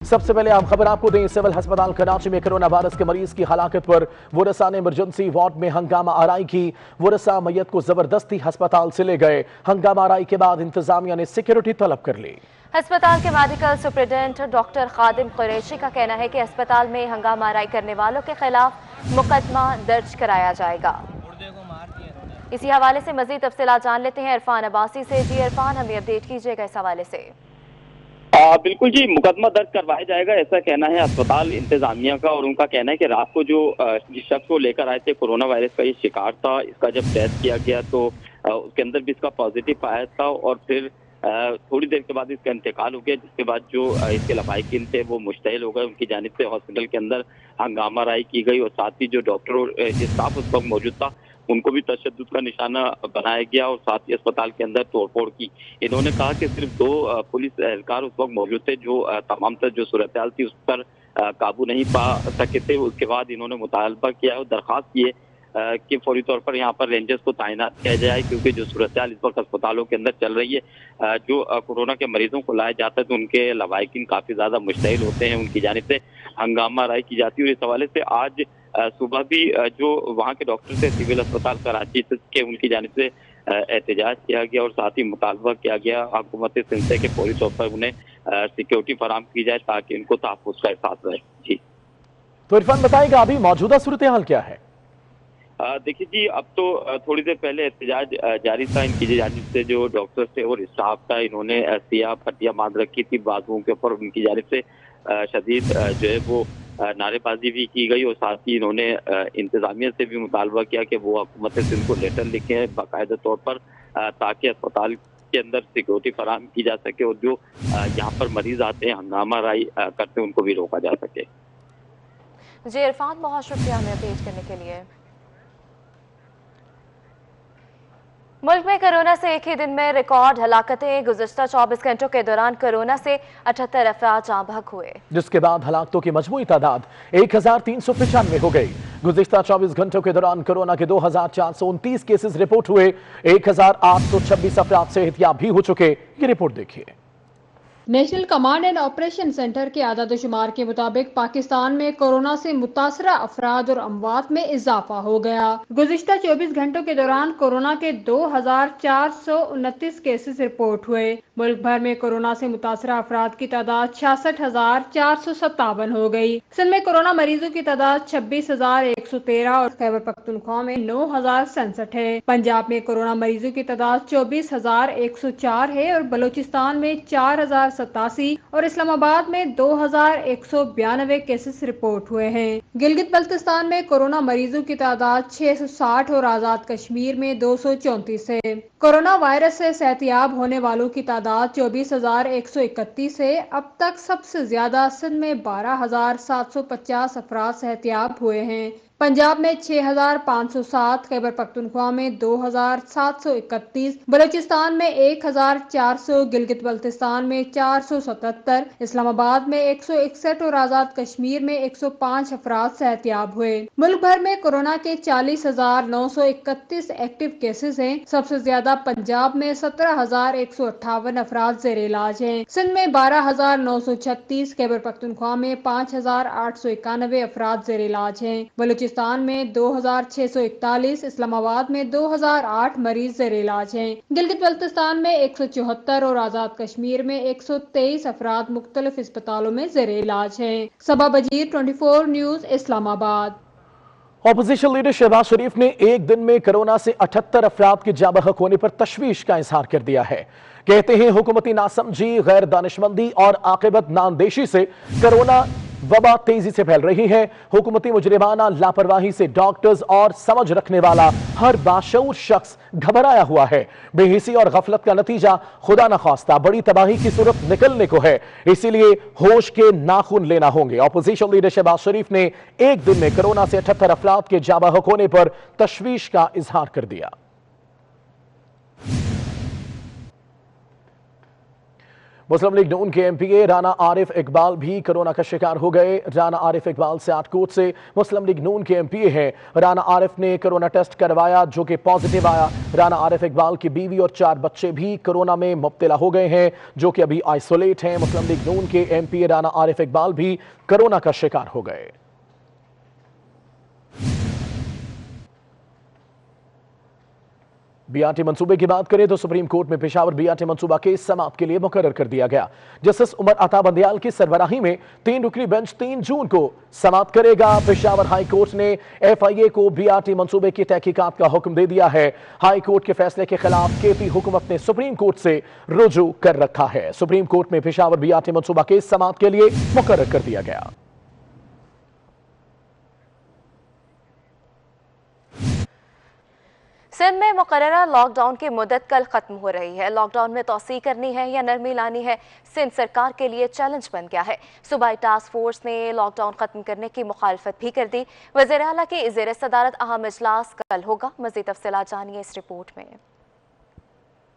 सबसे पहले आप खबर आपको दें, सिविल अस्पताल कराची में कोरोना वायरस के मरीज की हलाकत पर वरसा ने इमरजेंसी वार्ड में हंगामा आराई की। वरसा मैयत को जबरदस्ती अस्पताल से ले गए। हंगामा आराई के बाद इंतजामिया ने सिक्योरिटी तलब कर ली। अस्पताल के मेडिकल सुपरिटेंडेंट डॉक्टर खादिम कुरैशी का कहना है कि अस्पताल में हंगामा आराई करने वालों के खिलाफ मुकदमा दर्ज कराया जाएगा। इसी हवाले से मजीद तफसीलात जान लेते हैं इरफान अब्बासी से। जी इरफान, हमें अपडेट कीजिएगा इस हवाले से। बिल्कुल जी, मुकदमा दर्ज करवाया जाएगा, ऐसा कहना है अस्पताल इंतजामिया का। और उनका कहना है कि रात को जो जिस शख्स को लेकर आए थे, कोरोना वायरस का ये शिकार था, इसका जब टेस्ट किया गया तो उसके अंदर भी इसका पॉजिटिव आया था और फिर थोड़ी देर के बाद इसका इंतकाल हो गया, जिसके बाद जो इसके लवाहिकीन थे वो मुश्तइल हो गए। उनकी जानिब से हॉस्पिटल के अंदर हंगामा आराई की गई और साथ ही जो डॉक्टर और स्टाफ उस वक्त मौजूद था उनको भी तशद्दुद का निशाना बनाया गया और साथ ही अस्पताल के अंदर तोड़फोड़ की। इन्होंने कहा कि सिर्फ 2 पुलिस एहलकार उस वक्त मौजूद थे जो तमाम तर जो सूरत हाल थी उस पर काबू नहीं पा सके थे। उसके बाद इन्होंने मुतालबा किया और दरख्वास्त किए कि फौरी तौर पर यहाँ पर रेंजर्स को तैनात किया जाए, क्योंकि जो सूरत हाल इस वक्त अस्पतालों के अंदर चल रही है, जो कोरोना के मरीजों को लाया जाता है तो उनके लवाहिकीन काफ़ी ज़्यादा मुश्तइल होते हैं, उनकी जानिब से हंगामा आराई की जाती है। और इस हवाले से आज सुबह भी जो वहाँ के डॉक्टर थे सिविल अस्पताल कराची के, उनकी जानिब से एहतजाज किया गया और साथ ही मुतालबा किया गया हुकूमत सिंध से कि फौरी तौर पर उन्हें सिक्योरिटी फराहम की जाए ताकि इनको तहफ़्फ़ुज़ का एहसास रहे। जी तो इरफान बताएगा अभी मौजूदा सूरत हाल क्या है? देखिए जी, अब तो थोड़ी देर पहले एहतजाज जारी था। इनकी जानिब से जो डॉक्टर्स थे और स्टाफ था, इन्होंने सियाह पट्टियाँ बांध रखी थी बाजुओं के ऊपर। उनकी जानिब से शदीद जो है वो नारेबाजी भी की गई और साथ ही इन्होंने इंतजामिया से भी मुतालबा किया कि वो हुकूमत सिंध को लेटर लिखे बाकायदा तौर पर ताकि अस्पताल के अंदर सिक्योरिटी फराहम की जा सके और जो यहाँ पर मरीज आते हैं हंगामा आराई करते हैं उनको भी रोका जा सके। जी इरफान, बहुत शुक्रिया हमें अपडेट करने के लिए। मुल्क में कोरोना से एक ही दिन में रिकॉर्ड हलाकतें। गुज़िश्ता 24 घंटों के दौरान कोरोना से 78 अफराद जाँ बहक हुए, जिसके बाद हलाकतों की मजमूई तादाद 1395 हो गई। गुज़िश्ता 24 घंटों के दौरान कोरोना के 2429 केसेस रिपोर्ट हुए। 1826 अफराद सेहतियाब भी हो चुके। ये रिपोर्ट देखिए। National command and operation centre के आदाद-ओ-शुमार के मुताबिक पाकिस्तान में कोरोना से मुतासरा अफराद और अमवात में इजाफा हो गया। गुज़िश्ता 24 घंटों के दौरान कोरोना के 2429 केसेस रिपोर्ट हुए। मुल्क भर में कोरोना से मुतासरा अफराद की तादाद 66,457 हो गई। सिंध में कोरोना मरीजों की तादाद 26,113 और खैबर पख्तूनख्वा में 9,067 है। पंजाब में कोरोना मरीजों की तादाद 24,104 है और बलोचिस्तान में 4,087 और इस्लामाबाद में 2,192 केसेस रिपोर्ट हुए हैं। गिलगित बल्तिस्तान में कोरोना मरीजों की तादाद 660 और आजाद कश्मीर में 234 है। कोरोना वायरस से सेहतियाब होने वालों की तादाद 24,131 है। अब तक सबसे ज्यादा सिंध में 12,750 अफराद सेहतियाब हुए हैं। पंजाब में 6,507, खैबर पख्तूनख्वा में 2,731, बलोचिस्तान में 1,400, गिलगित बल्तिस्तान में 477, इस्लामाबाद में 161 और आजाद कश्मीर में 105 अफराद सेहतियाब हुए। मुल्क भर में कोरोना के 40,931 एक्टिव केसेस हैं। सबसे ज्यादा पंजाब में 17,158 अफराद जेर इलाज हैं। सिंध में 12,936, खैबर पख्तूनख्वा में 5,891 अफराद जेर इलाज हैं। बलोचिस्तान में 2,641, इस्लामाबाद में 2,008 मरीज जेर इलाज हैं। गिलगित बल्तिस्तान में 174 और आजाद कश्मीर में 123 अफराद मुख्तलिफ अस्पतालों में जेर इलाज हैं। Saba Wazir, 24 news, Islamabad. Opposition leader Shahbaz Sharif ने एक दिन में कोरोना से 78 अफराद के जाँ बहक होने पर तशवीश का इजहार कर दिया है। कहते हैं हुकूमती नासमझी, गैर दानिशमंदी और आकिबत नाअंदेशी से कोरोना वबा तेजी से फैल रही है। हुकूमती मुजरिमाना लापरवाही से डॉक्टर्स और समझ रखने वाला हर बाशऊर शख्स घबराया हुआ है। बेहिसी और गफलत का नतीजा खुदा न खास्ता बड़ी तबाही की सूरत निकलने को है, इसीलिए होश के नाखून लेना होंगे। ऑपोजिशन लीडर शहबाज शरीफ ने एक दिन में कोरोना से 78 अफराद के जाँ बहक होने पर तशवीश का इजहार कर दिया। मुस्लिम लीग नून के एमपीए राना आरिफ इकबाल भी कोरोना का शिकार हो गए। राना आरिफ इकबाल सियालकोट से मुस्लिम लीग नून के एमपीए हैं। राना आरिफ ने कोरोना टेस्ट करवाया जो कि पॉजिटिव आया। राना आरिफ इकबाल की बीवी और 4 बच्चे भी कोरोना में मुब्तला हो गए हैं जो कि अभी आइसोलेट हैं। मुस्लिम लीग नून के एमपीए राना आरिफ इकबाल भी कोरोना का शिकार हो गए। बीआरटी मंसूबे की बात करें तो सुप्रीम कोर्ट में पेशावर बीआरटी मंसूबा केस समाअत के लिए मुकर्रर कर दिया गया। जस्टिस उमर अता बंदयाल की सरबराही में 3 रुकनी बेंच 3 जून को समाअत करेगा। पेशावर हाई कोर्ट ने एफआईए को बीआरटी मंसूबे की तहकीकात का हुक्म दे दिया है। हाई कोर्ट के फैसले के खिलाफ केपी हुकूमत ने सुप्रीम कोर्ट से रुजू कर रखा है। सुप्रीम कोर्ट में पेशावर बीआरटी मंसूबा केस समाअत के लिए मुकर्रर कर दिया गया। सिंध में मुकर्ररा लॉकडाउन की मुद्दत कल खत्म हो रही है। लॉकडाउन में तोसी करनी है या नरमी लानी है, सिंध सरकार के लिए चैलेंज बन गया है। सूबाई टास्क फोर्स ने लॉकडाउन खत्म करने की मुखालफत भी कर दी। वज़ीर आला के ज़ेर सदारत अहम इजलास कल होगा। मज़ीद तफसीलात जानिए इस रिपोर्ट में।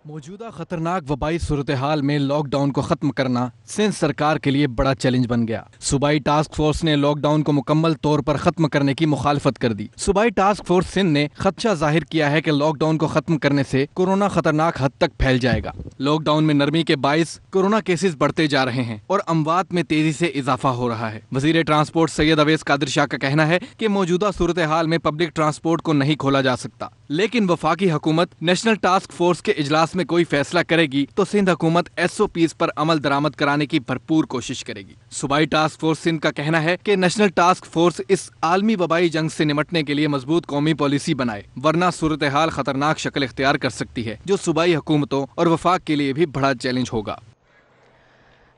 मौजूदा खतरनाक वबाई सूरत हाल में लॉकडाउन को खत्म करना सिंध सरकार के लिए बड़ा चैलेंज बन गया। सूबाई टास्क फोर्स ने लॉकडाउन को मुकम्मल तौर पर खत्म करने की मुखालफत कर दी। सूबाई टास्क फोर्स सिंध ने खदशा जाहिर किया है कि लॉकडाउन को खत्म करने से कोरोना खतरनाक हद तक फैल जाएगा। लॉकडाउन में नरमी के बाइस कोरोना केसेस बढ़ते जा रहे हैं और अमवात में तेजी से इजाफा हो रहा है। वजीर ट्रांसपोर्ट सैयद अवैस कादिर शाह का कहना है कि मौजूदा सूरत हाल में पब्लिक ट्रांसपोर्ट को नहीं खोला जा सकता, लेकिन वफाकी हुकूमत नेशनल टास्क फोर्स के इजलास में कोई फैसला करेगी तो सिंध हुकूमत SOPs पर अमल दरामद कराने की भरपूर कोशिश करेगी। सूबाई टास्क फोर्स सिंध का कहना है कि नेशनल टास्क फोर्स इस आलमी वबाई जंग से निपटने के लिए मजबूत कौमी पॉलिसी बनाए, वरना सूरत हाल खतरनाक शक्ल इख्तियार कर सकती है जो सूबाई हुकूमतों और वफाक के लिए भी बड़ा चैलेंज होगा।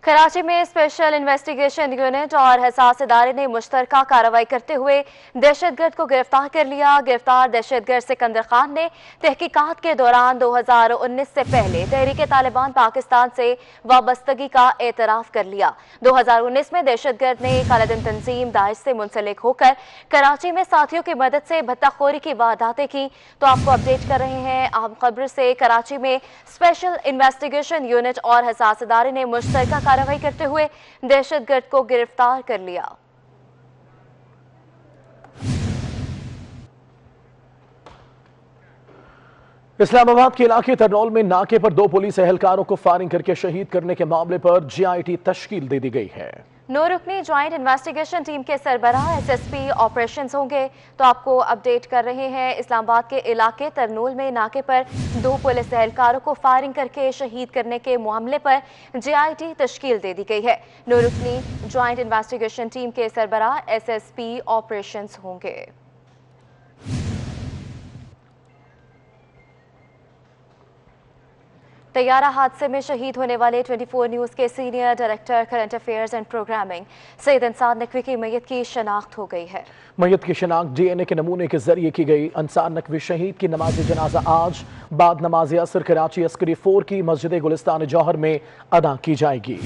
कराची में स्पेशल इन्वेस्टिगेशन यूनिट और हसास इदारे ने मुश्तरका कार्रवाई करते हुए दहशतगर्द को गिरफ्तार कर लिया। गिरफ्तार दहशतगर्द सिकंदर खान ने तहकीकात के दौरान 2019 से पहले तहरीक तालिबान पाकिस्तान से वाबस्तगी का एतराफ़ कर लिया। 2019 में दहशतगर्द ने कालादिन तंजीम दाइश से मुंसलिक होकर कराची में साथियों की मदद से भत्ताखोरी की वारदातें की। तो आपको अपडेट कर रहे हैं अहम खबर से। कराची में स्पेशल इन्वेस्टिगेशन यूनिट और हसास इदारे ने मुश्तरका कार्रवाई करते हुए दहशतगर्द को गिरफ्तार कर लिया। इस्लामाबाद के इलाके तरनौल में नाके पर 2 पुलिस एहलकारों को फायरिंग करके शहीद करने के मामले पर GIT तश्कील दे दी गई है। 9 रुकनी ज्वाइंट इन्वेस्टिगेशन टीम के सरबराह SSP ऑपरेशंस होंगे। तो आपको अपडेट कर रहे हैं इस्लामाबाद के इलाके तरनौल में नाके पर 2 पुलिस एहलकारों को फायरिंग करके शहीद करने के मामले पर GIT तश्कील दे दी गई है। 9 रुकनी ज्वाइंट इन्वेस्टिगेशन टीम के सरबराह SSP ऑपरेशंस होंगे। तैयारा हादसे में शहीद होने वाले 24 न्यूज़ के senior director current affairs and programming Syed Ansar Naqvi की मैयत की शनाख्त हो गई है। मैयत की शनाख्त DNA के नमूने के जरिए की गई। अंसार नकवी शहीद की नमाज जनाजा आज बाद नमाज असर कराची अस्करी 4 की मस्जिद गुलिस्तान जौहर में अदा की जाएगी।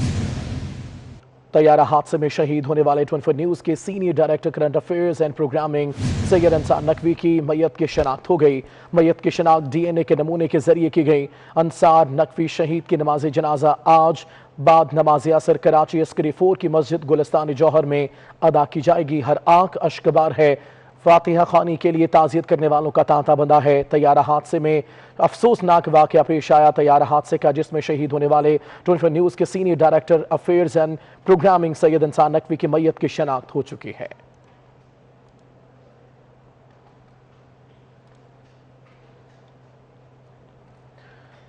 तैयारा हादसे में शहीद होने वाले 24 न्यूज़ के senior director current affairs and programming Syed Ansar Naqvi की मैयत की शनाख्त हो गई। मैयत की शनाख्त DNA के नमूने के जरिए की गई। अंसार नकवी शहीद की नमाज जनाजा आज बाद नमाज असर कराची अस्करी 4 की मस्जिद गुलिस्तान जौहर में अदा की जाएगी। हर आंख अश्कबार है। फातिहा खानी के लिए ताज़ियत करने वालों का तांता बंधा है। तैयारा हादसे में अफसोसनाक वाक़या पेश आया। तैयारा हादसे का जिसमें शहीद होने वाले 24 न्यूज़ के senior director affairs and programming Syed Ansar Naqvi की मैयत की शनाख्त हो चुकी है।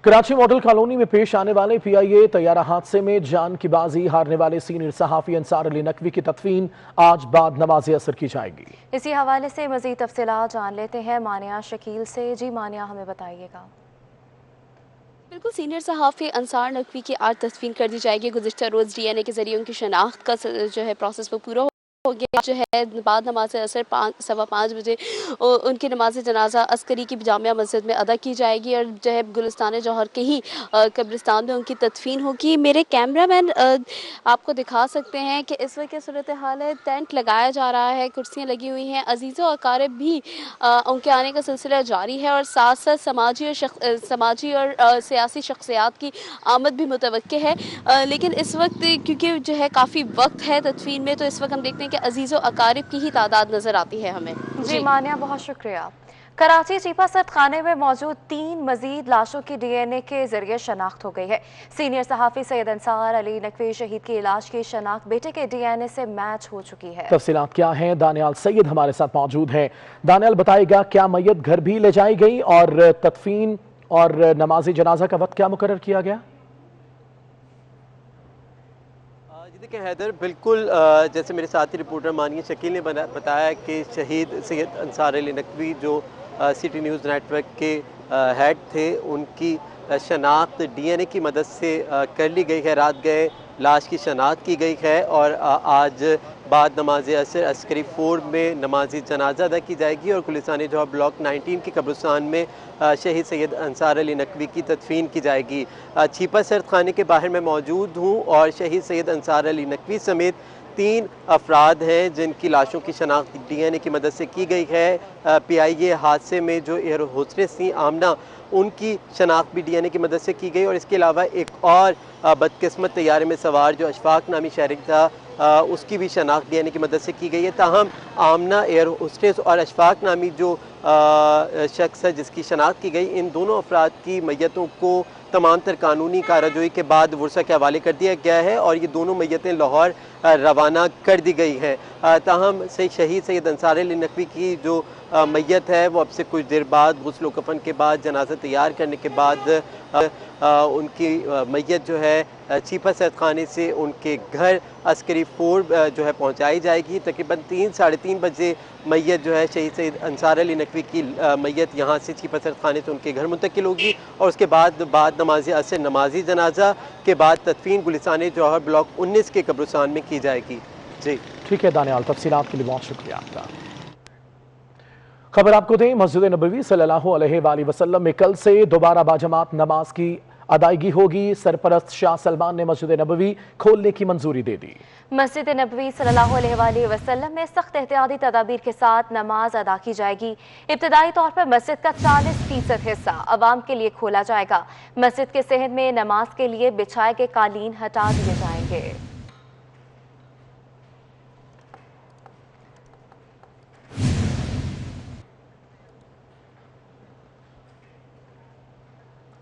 कराची मॉडल कॉलोनी में पेश आने वाले PIA तैयारा हादसे में जान की बाजी हारने वाले सीनियर सहाफ़ी अंसार अली नकवी की तदफीन आज बाद नमाज असर की जाएगी। इसी हवाले से मज़ीद तफसीलात जान लेते हैं मानिया शकील से। जी मानिया, हमें बताइएगा। बिल्कुल, सीनियर सहाफ़ी अंसार नकवी की आज तदफीन कर दी जाएगी। गुज़िश्ता रोज़ DNA के जरिए उनकी शनाख्त का जो है प्रोसेस वो पूरा ہو گیا جو ہے بعد نماز عصر 5:15 بجے ان کی نماز جنازہ عسکری کی جامعہ مسجد میں ادا کی جائے گی اور جو ہے گلستان جوہر کے ہی قبرستان میں ان کی تدفین ہوگی۔ میرے کیمرہ مین آپ کو دکھا سکتے ہیں کہ اس وقت صورتحال ہے، ٹینٹ لگایا جا رہا ہے، کرسیاں لگی ہوئی ہیں، عزیز و اقارب بھی ان کے آنے کا سلسلہ جاری ہے اور ساتھ ساتھ سماجی اور سیاسی شخصیات کی آمد بھی متوقع ہے، لیکن اس وقت کیونکہ جو ہے کافی وقت ہے تدفین میں، تو اس وقت ہم دیکھتے ہیں کہ عزیز و اقارب کی ہی تعداد نظر آتی ہے ہمیں۔ جی مانیہ، بہت شکریہ۔ کراچی چیپا سٹ خانے میں موجود 3 مزید لاشوں کی ڈی این اے کے ذریعے شناخت ہو گئی ہے۔ سینئر صحافی سید انصار علی نقوی شہید کی لاش کی شناخت بیٹے کے ڈی این اے سے میچ ہو چکی ہے۔ تفصیلات کیا ہیں؟ دانیال سید ہمارے ساتھ موجود ہیں۔ دانیال بتائے گا کیا میت گھر بھی لے جائی گئی اور تدفین اور نماز جنازہ کا وقت کیا مقرر کیا گیا؟ دیکھیں حیدر، بالکل جیسے میرے ساتھی رپورٹر مانی شکیل نے بتایا کہ شہید سید انصار علی نقوی جو سٹی نیوز نیٹ ورک کے ہیڈ تھے، ان کی شناخت ڈی این اے کی مدد سے کر لی گئی ہے۔ رات گئے لاش کی شناخت کی گئی ہے اور آج بعد نماز عصر عسکری 4 میں نماز جنازہ ادا کی جائے گی اور گلستان جوہر بلاک 19 کے قبرستان میں شہید سید انصار علی نقوی کی تدفین کی جائے گی۔ چیپا سرد خانے کے باہر میں موجود ہوں اور شہید سید انصار علی نقوی سمیت 3 افراد ہیں جن کی لاشوں کی شناخت ڈی این اے کی مدد سے کی گئی ہے۔ پی آئی اے حادثے میں جو ایئر ہوسٹس تھیں آمنہ، ان کی شناخت بھی ڈی این اے کی مدد سے کی گئی اور اس کے علاوہ ایک اور بدقسمت طیارے میں سوار جو اشفاق نامی شہری تھا، اس کی بھی شناخت ڈی این اے کی مدد سے کی گئی ہے۔ تاہم آمنہ ایئر ہوسٹس اور اشفاق نامی جو شخص ہے جس کی شناخت کی گئی، ان دونوں افراد کی میتوں کو تمام تر قانونی کارروائی کے بعد ورثہ کے حوالے کر دیا گیا ہے اور یہ دونوں میتیں لاہور روانہ کر دی گئی ہیں۔ تاہم شہید سید انصار علی نقوی کی جو میت ہے وہ اب سے کچھ دیر بعد غسل و کفن کے بعد جنازہ تیار کرنے کے بعد ان کی میت جو ہے چیپا سرد خانے سے ان کے گھر عسکری 4 جو ہے پہنچائی جائے گی۔ تقریباً 3-3:30 بجے میت جو ہے شہید سید انصار علی نقوی کی میت یہاں سے چیپا سرد خانے سے ان کے گھر منتقل ہوگی اور اس کے بعد نماز عصر نمازی جنازہ کے بعد تدفین گلستان جوہر بلاک 19 کے قبرستان میں کی جائے گی۔ جی ٹھیک ہے دانیال، تفصیلات کے لیے بہت شکریہ آپ کا۔ خبر آپ کو دیں، مسجد نبوی صلی اللہ علیہ وآلہ وسلم میں کل سے دوبارہ باجماعت نماز کی ادائیگی ہوگی۔ سرپرست شاہ سلمان نے مسجد نبوی کھولنے کی منظوری دے دی۔ مسجد نبوی صلی اللہ علیہ وآلہ وسلم میں سخت احتیاطی تدابیر کے ساتھ نماز ادا کی جائے گی۔ ابتدائی طور پر مسجد کا 40% حصہ عوام کے لیے کھولا جائے گا۔ مسجد کے صحن میں نماز کے لیے بچھائے گئے قالین ہٹا دیے جائیں گے۔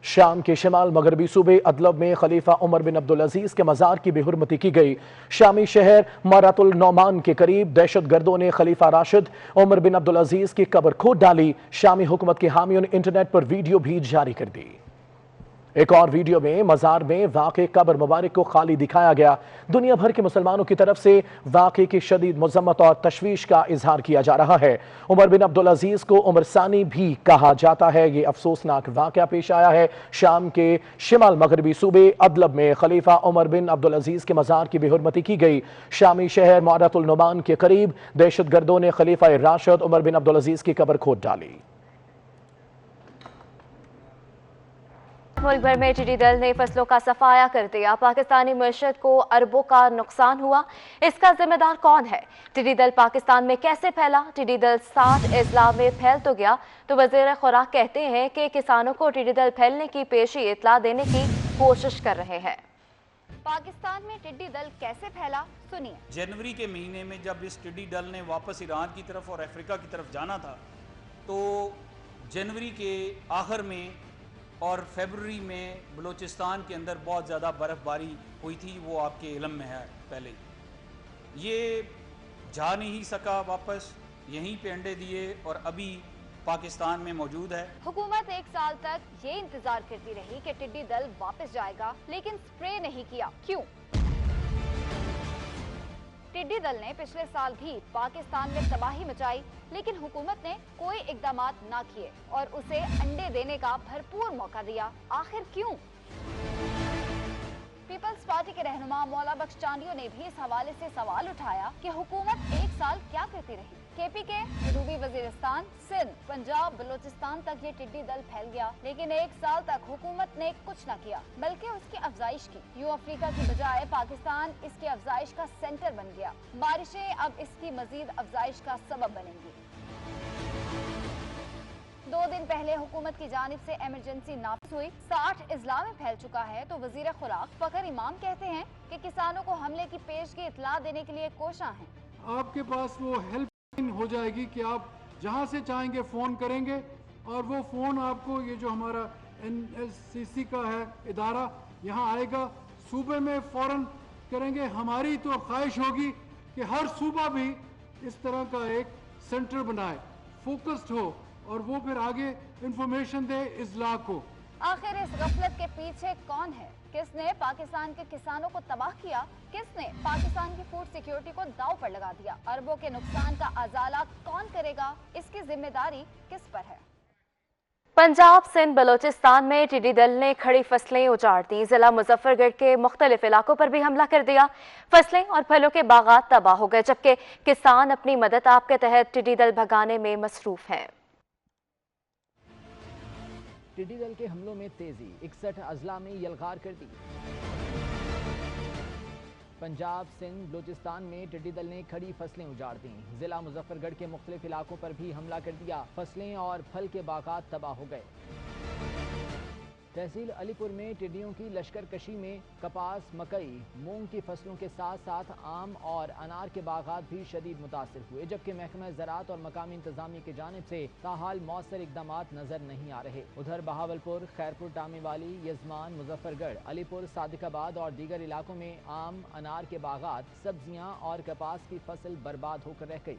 شام کے شمال مغربی صوبے ادلب میں خلیفہ عمر بن عبدالعزیز کے مزار کی بے حرمتی کی گئی۔ شامی شہر مرات النعمان کے قریب دہشت گردوں نے خلیفہ راشد عمر بن عبدالعزیز کی قبر کھود ڈالی۔ شامی حکومت کے حامیوں نے انٹرنیٹ پر ویڈیو بھی جاری کر دی۔ ایک اور ویڈیو میں مزار میں واقع قبر مبارک کو خالی دکھایا گیا۔ دنیا بھر کے مسلمانوں کی طرف سے واقعے کی شدید مذمت اور تشویش کا اظہار کیا جا رہا ہے۔ عمر بن عبدالعزیز کو عمر ثانی بھی کہا جاتا ہے۔ یہ افسوسناک واقعہ پیش آیا ہے۔ شام کے شمال مغربی صوبے ادلب میں خلیفہ عمر بن عبدالعزیز کے مزار کی بے حرمتی کی گئی۔ شامی شہر معرۃ النعمان کے قریب دہشت گردوں نے خلیفہ راشد عمر بن عبدالعزیز کی قبر کھود ڈالی۔ ملک بھر میں ٹڈی دل نے فصلوں کا صفایا کر دیا۔ پاکستانی معیشت کو اربوں کا نقصان ہوا۔ اس کا ذمہ دار کون ہے؟ ٹڈی دل پاکستان میں کیسے پھیلا؟ ٹڈی دل 60 اضلاع میں پھیل تو گیا تو وزیر خوراک کہتے ہیں کہ کسانوں کو ٹڈی دل پھیلنے کی پیشی اطلاع دینے کی کوشش کر رہے ہیں۔ پاکستان میں ٹڈی دل کیسے پھیلا، سنیے۔ جنوری کے مہینے میں جب اس ٹڈی دل نے واپس ایران کی طرف اور افریقہ کی طرف جانا تھا تو جنوری کے آخر میں اور فیبروری میں بلوچستان کے اندر بہت زیادہ برف باری ہوئی تھی، وہ آپ کے علم میں ہے پہلے۔ یہ جا نہیں سکا واپس، یہیں پہ انڈے دیے اور ابھی پاکستان میں موجود ہے۔ حکومت 1 سال تک یہ انتظار کرتی رہی کہ ٹڈی دل واپس جائے گا، لیکن سپرے نہیں کیا۔ کیوں؟ ٹڈی دل نے پچھلے سال بھی پاکستان میں تباہی مچائی، لیکن حکومت نے کوئی اقدامات نہ کیے اور اسے انڈے دینے کا بھرپور موقع دیا۔ آخر کیوں؟ پیپلز پارٹی کے رہنما مولا بخش چانڈیو نے بھی اس حوالے سے سوال اٹھایا کہ حکومت ایک سال کیا کرتی رہی۔ کے پی کے جنوبی وزیرستان، سندھ، پنجاب، بلوچستان تک یہ ٹڈی دل پھیل گیا، لیکن ایک سال تک حکومت نے کچھ نہ کیا بلکہ اس کی افزائش کی۔ یوں افریقہ کی بجائے پاکستان اس کی افزائش کا سینٹر بن گیا۔ بارشیں اب اس کی مزید افزائش کا سبب بنیں گی۔ 2 دن پہلے حکومت کی جانب سے ایمرجنسی نافذ ہوئی، 60 اضلاع میں پھیل چکا ہے، تو وزیر خوراک فخر امام کہتے ہیں کہ کسانوں کو حملے کی پیشگی اطلاع دینے کے لیے کوشاں ہیں۔ آپ کے پاس وہ ہیلپ لائن ہو جائے گی کہ آپ جہاں سے چاہیں گے فون کریں گے، اور وہ فون آپ کو یہ جو ہمارا NLCC کا ہے ادارہ یہاں آئے گا، صوبے میں فوراً کریں گے۔ ہماری تو خواہش ہوگی کہ ہر صوبہ بھی اس طرح کا ایک سینٹر بنائے، فوکسڈ ہو، اور وہ پھر آگے انفارمیشن دے اضلاع کو۔ آخر اس غفلت کے پیچھے کون ہے؟ کس نے پاکستان کے کسانوں کو تباہ کیا؟ کس نے پاکستان کی فوڈ سیکیورٹی کو داؤ پر لگا دیا؟ اربوں کے نقصان کا ازالہ کون کرے گا؟ اس کی ذمہ داری کس پر ہے؟ پنجاب، سندھ، بلوچستان میں ٹڈی دل نے کھڑی فصلیں اجاڑ دیں، ضلع مظفر گڑھ کے مختلف علاقوں پر بھی حملہ کر دیا، فصلیں اور پھلوں کے باغات تباہ ہو گئے، جبکہ کسان اپنی مدد آپ کے تحت ٹڈی دل بھگانے میں مصروف ہیں۔ ٹڈی دل کے حملوں میں تیزی، 61 اضلاع میں یلغار کر دی۔ پنجاب، سندھ، بلوچستان میں ٹڈی دل نے کھڑی فصلیں اجاڑ دیں، ضلع مظفر گڑھ کے مختلف علاقوں پر بھی حملہ کر دیا، فصلیں اور پھل کے باغات تباہ ہو گئے۔ تحصیل علی پور میں ٹڈیوں کی لشکر کشی میں کپاس، مکئی، مونگ کی فصلوں کے ساتھ ساتھ آم اور انار کے باغات بھی شدید متاثر ہوئے، جبکہ محکمہ زراعت اور مقامی انتظامیہ کی جانب سے تاحال مؤثر اقدامات نظر نہیں آ رہے۔ ادھر بہاولپور، خیرپور، ٹامی والی، یزمان، مظفر گڑھ، علی پور، صادق آباد اور دیگر علاقوں میں آم، انار کے باغات، سبزیاں اور کپاس کی فصل برباد ہو کر رہ گئی۔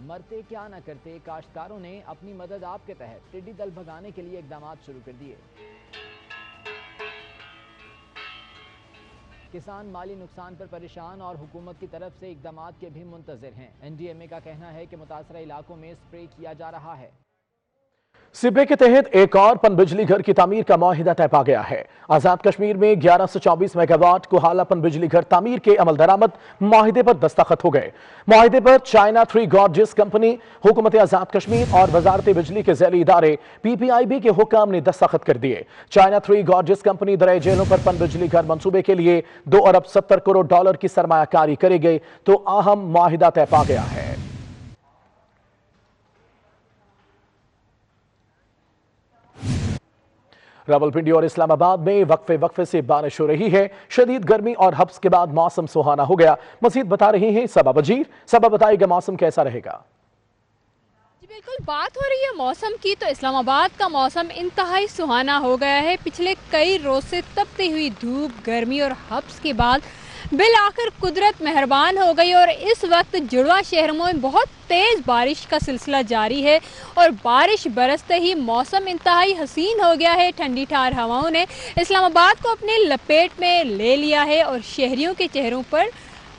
مرتے کیا نہ کرتے، کاشتکاروں نے اپنی مدد آپ کے تحت ٹڈی دل بھگانے کے لیے اقدامات شروع کر دیے۔ کسان مالی نقصان پر پریشان اور حکومت کی طرف سے اقدامات کے بھی منتظر ہیں۔ NDMA کا کہنا ہے کہ متاثرہ علاقوں میں سپرے کیا جا رہا ہے۔ سپے کے تحت ایک اور پن بجلی گھر کی تعمیر کا معاہدہ طے پا گیا ہے۔ آزاد کشمیر میں 1124 میگا واٹ کوہالہ پن بجلی گھر تعمیر کے عمل درآمد معاہدے پر دستخط ہو گئے۔ معاہدے پر چائنا 3 گارجز کمپنی، حکومت آزاد کشمیر اور وزارت بجلی کے ذیلی ادارے PPIB کے حکام نے دستخط کر دیے۔ چائنا 3 گارجز کمپنی دریا جیلوں پر پن بجلی گھر منصوبے کے لیے 2 ارب 70 کروڑ ڈالر کی سرمایہ کاری کرے گی، تو اہم معاہدہ طے پا گیا ہے۔ راولپنڈی اور اسلام آباد میں وقفے سے بارش ہو رہی ہے، شدید گرمی اور ہبس کے بعد موسم سہانا ہو گیا۔ مزید بتا رہے ہیں صبا بجیر۔ صبا بتائے گا موسم کیسا رہے گا؟ جی بالکل، بات ہو رہی ہے موسم کی، تو اسلام آباد کا موسم انتہائی سہانا ہو گیا ہے۔ پچھلے کئی روز سے تپتی ہوئی دھوپ، گرمی اور ہبس کے بعد بالآخر قدرت مہربان ہو گئی، اور اس وقت جڑواں شہروں میں بہت تیز بارش کا سلسلہ جاری ہے، اور بارش برستے ہی موسم انتہائی حسین ہو گیا ہے۔ ٹھنڈی ٹھار ہواؤں نے اسلام آباد کو اپنے لپیٹ میں لے لیا ہے اور شہریوں کے چہروں پر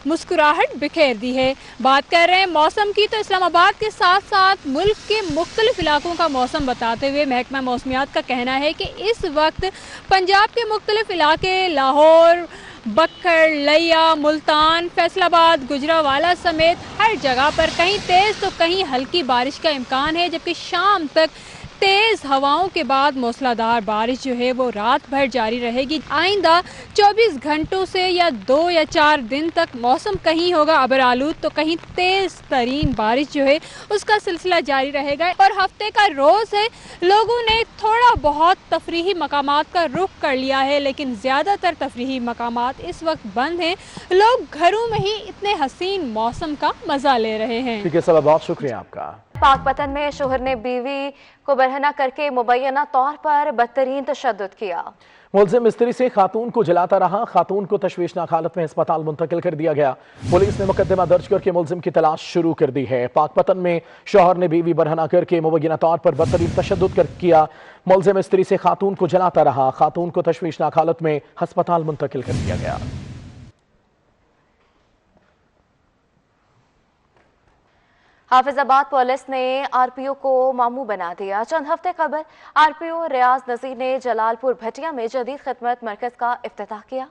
مسکراہٹ بکھیر دی ہے۔ بات کر رہے ہیں موسم کی، تو اسلام آباد کے ساتھ ساتھ ملک کے مختلف علاقوں کا موسم بتاتے ہوئے محکمہ موسمیات کا کہنا ہے کہ اس وقت پنجاب کے مختلف علاقے، لاہور، بکھر، لیا، ملتان، فیصل آباد، گجرانوالہ سمیت ہر جگہ پر کہیں تیز تو کہیں ہلکی بارش کا امکان ہے، جبکہ شام تک تیز ہواؤں کے بعد موسلادھار بارش جو ہے وہ رات بھر جاری رہے گی۔ آئندہ 24 گھنٹوں سے یا 2 یا 4 دن تک موسم کہیں ہوگا ابر آلود تو کہیں تیز ترین بارش جو ہے اس کا سلسلہ جاری رہے گا، اور ہفتے کا روز ہے، لوگوں نے تھوڑا بہت تفریحی مقامات کا رخ کر لیا ہے، لیکن زیادہ تر تفریحی مقامات اس وقت بند ہیں، لوگ گھروں میں ہی اتنے حسین موسم کا مزہ لے رہے ہیں۔ ٹھیک ہے صبا، بہت شکریہ آپ کا۔ پاک پتن میں شوہر نے بیوی کو برہنہ کر کے مبینہ طور پر بدترین تشدد کیا۔ ملزم مستری سے خاتون کو جلاتا رہا، خاتون کو تشویشناک حالت میں ہسپتال منتقل کر دیا گیا۔ پولیس نے مقدمہ درج کر کے ملزم کی تلاش شروع کر دی ہے۔ پاک پتن میں شوہر نے بیوی برہنہ کر کے مبینہ طور پر بدترین تشدد کیا۔ ملزم مستری سے خاتون کو جلاتا رہا، خاتون کو تشویشناک حالت میں ہسپتال منتقل کر دیا گیا۔ हाफिजाबाद पुलिस ने आरपीओ को मामू बना दिया। चंद हफ्ते कबल आरपीओ रियाज नजीर ने जलालपुर भटिया में जदीद खिदमत मरकज का इफ्तिताह किया।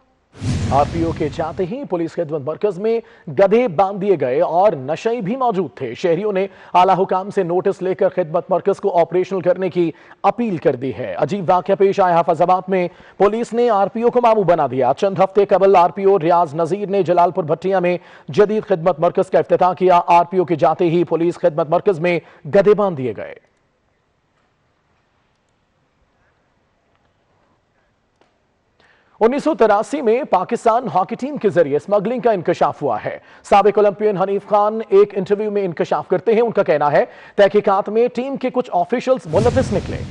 आरपीओ के जाते ही पुलिस खिदमत मरकज में गधे बांध दिए गए और नशई भी मौजूद थे। शहरियों ने आला हुकाम से नोटिस लेकर खिदमत मरकज को ऑपरेशनल करने की अपील कर दी है। अजीब वाकया पेश आया हाफिजाबाद में, पुलिस ने आरपीओ को मामू बना दिया। चंद हफ्ते कबल आरपीओ रियाज नजीर ने जलालपुर भटिया में जदीद खिदमत मरकज का इफ्तिताह किया। आरपीओ के जाते ही पुलिस खिदमत मरकज में गधे बांध दिए गए। 1983 में पाकिस्तान हॉकी टीम के जरिए स्मगलिंग का इंकशाफ हुआ है। साबिक ओलंपियन हनीफ खान एक इंटरव्यू में इंकशाफ करते हैं। उनका कहना है तहकीकात में टीम के कुछ ऑफिशियल्स मुलविस निकले।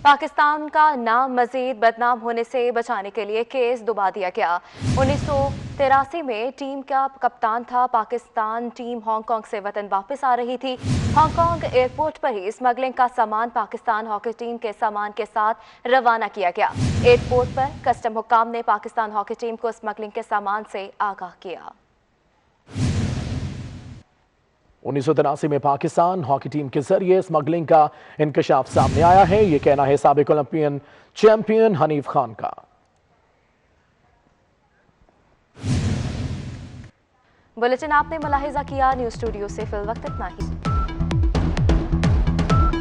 पाकिस्तान का नाम मजीद बदनाम होने से बचाने के लिए केस दुबा दिया गया। 1983 में टीम का कप्तान था। पाकिस्तान टीम हांगकांग से वतन वापस आ रही थी। हांगकांग एयरपोर्ट पर ही स्मगलिंग का सामान पाकिस्तान हॉकी टीम के सामान के साथ रवाना किया गया। एयरपोर्ट पर कस्टम हुकाम ने पाकिस्तान हॉकी टीम को स्मगलिंग के सामान से आगाह किया। 1983 में पाकिस्तान हॉकी टीम के जरिए स्मगलिंग का इंकशाफ सामने आया है। यह कहना है साबिक ओलंपियन चैंपियन हनीफ खान का। बुलेटिन आपने मुलाहिजा किया। न्यूज़ स्टूडियो से फिल वक्त इतना ही।